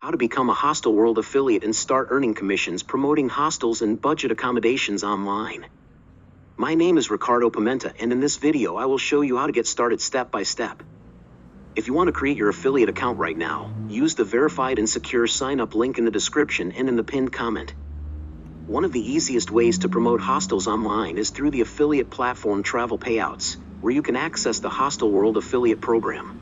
How to become a Hostelworld affiliate and start earning commissions promoting hostels and budget accommodations online. My name is Ricardo Pimenta, and in this video I will show you how to get started step by step. If you want to create your affiliate account right now, use the verified and secure sign-up link in the description and in the pinned comment. One of the easiest ways to promote hostels online is through the affiliate platform Travel Payouts, where you can access the Hostelworld affiliate program.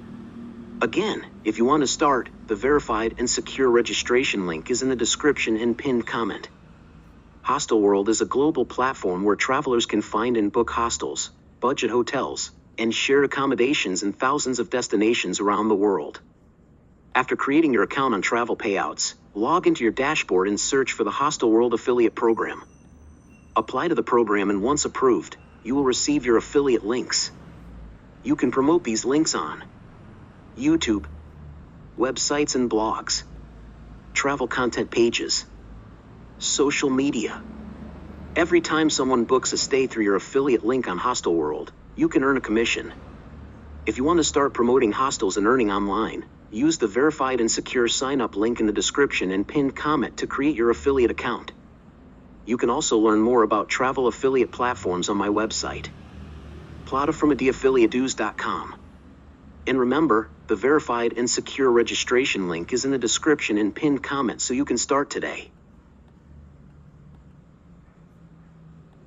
Again, if you want to start, the verified and secure registration link is in the description and pinned comment. Hostelworld is a global platform where travelers can find and book hostels, budget hotels, and shared accommodations in thousands of destinations around the world. After creating your account on Travel Payouts, log into your dashboard and search for the Hostelworld affiliate program. Apply to the program, and once approved, you will receive your affiliate links. You can promote these links on YouTube, websites and blogs, travel content pages, social media. Every time someone books a stay through your affiliate link on Hostelworld, you can earn a commission. If you want to start promoting hostels and earning online, use the verified and secure sign-up link in the description and pinned comment to create your affiliate account. You can also learn more about travel affiliate platforms on my website, plataformadiaffiliates.com. And remember, the verified and secure registration link is in the description and pinned comment so you can start today.